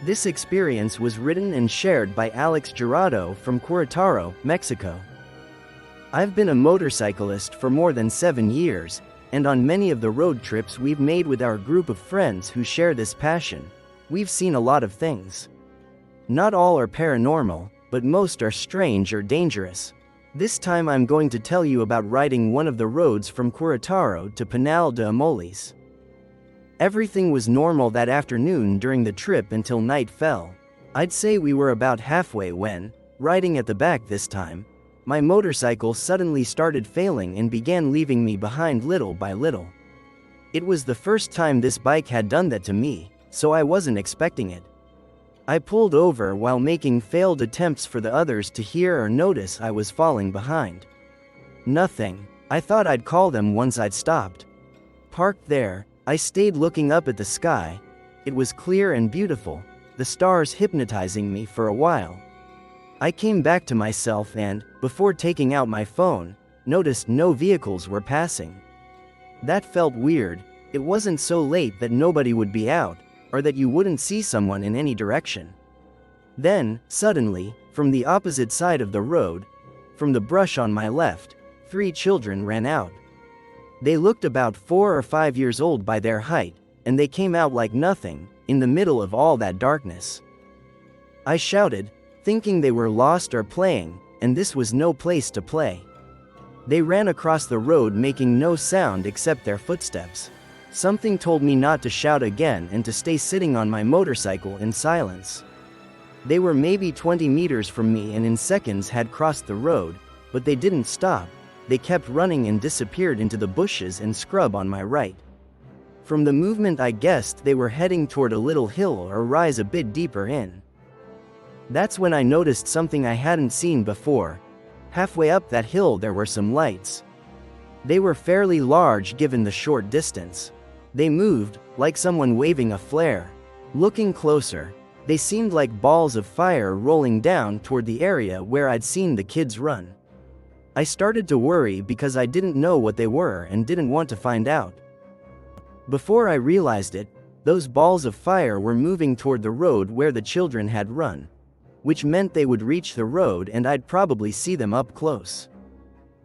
This experience was written and shared by Jurado from Querétaro, Mexico. I've been a motorcyclist for more than 7 years, and on many of the road trips we've made with our group of friends who share this passion, we've seen a lot of things. Not all are paranormal, but most are strange or dangerous. This time I'm going to tell you about riding one of the roads from Querétaro to Pinal de Amoles. Everything was normal that afternoon during the trip until night fell. I'd say we were about halfway when, riding at the back this time, my motorcycle suddenly started failing and began leaving me behind little by little. It was the first time this bike had done that to me, so I wasn't expecting it. I pulled over while making failed attempts for the others to hear or notice I was falling behind. Nothing. I thought I'd call them once I'd stopped. Parked there, I stayed looking up at the sky. It was clear and beautiful, the stars hypnotizing me for a while. I came back to myself and, before taking out my phone, noticed no vehicles were passing. That felt weird. It wasn't so late that nobody would be out, or that you wouldn't see someone in any direction. Then, suddenly, from the opposite side of the road, from the brush on my left, 3 children ran out. They looked about 4 or 5 years old by their height, and they came out like nothing, in the middle of all that darkness. I shouted, thinking they were lost or playing, and this was no place to play. They ran across the road making no sound except their footsteps. Something told me not to shout again and to stay sitting on my motorcycle in silence. They were maybe 20 meters from me and in seconds had crossed the road, but they didn't stop. They kept running and disappeared into the bushes and scrub on my right. From the movement I guessed they were heading toward a little hill or rise a bit deeper in. That's when I noticed something I hadn't seen before. Halfway up that hill there were some lights. They were fairly large given the short distance. They moved, like someone waving a flare. Looking closer, they seemed like balls of fire rolling down toward the area where I'd seen the kids run. I started to worry because I didn't know what they were and didn't want to find out. Before I realized it, those balls of fire were moving toward the road where the children had run, which meant they would reach the road and I'd probably see them up close.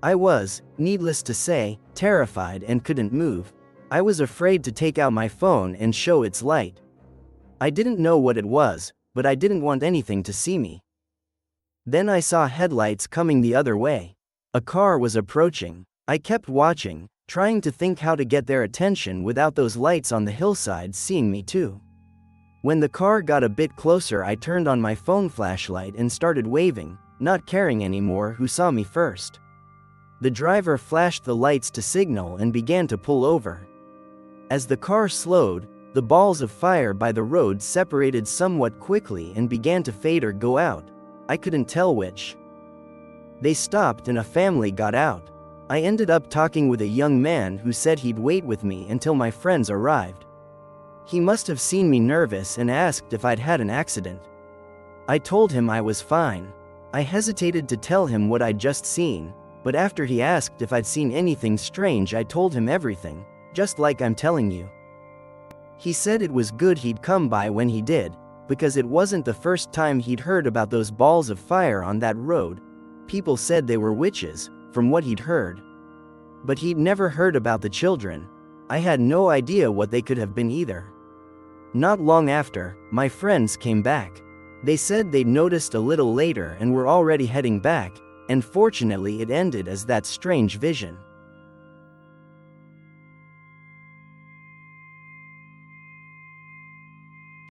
I was, needless to say, terrified and couldn't move. I was afraid to take out my phone and show its light. I didn't know what it was, but I didn't want anything to see me. Then I saw headlights coming the other way. A car was approaching. I kept watching, trying to think how to get their attention without those lights on the hillside seeing me too. When the car got a bit closer I turned on my phone flashlight and started waving, not caring anymore who saw me first. The driver flashed the lights to signal and began to pull over. As the car slowed, the balls of fire by the road separated somewhat quickly and began to fade or go out. I couldn't tell which. They stopped and a family got out. I ended up talking with a young man who said he'd wait with me until my friends arrived. He must have seen me nervous and asked if I'd had an accident. I told him I was fine. I hesitated to tell him what I'd just seen, but after he asked if I'd seen anything strange I told him everything, just like I'm telling you. He said it was good he'd come by when he did, because it wasn't the first time he'd heard about those balls of fire on that road. People said they were witches, from what he'd heard. But he'd never heard about the children. I had no idea what they could have been either. Not long after, my friends came back. They said they'd noticed a little later and were already heading back, and fortunately it ended as that strange vision.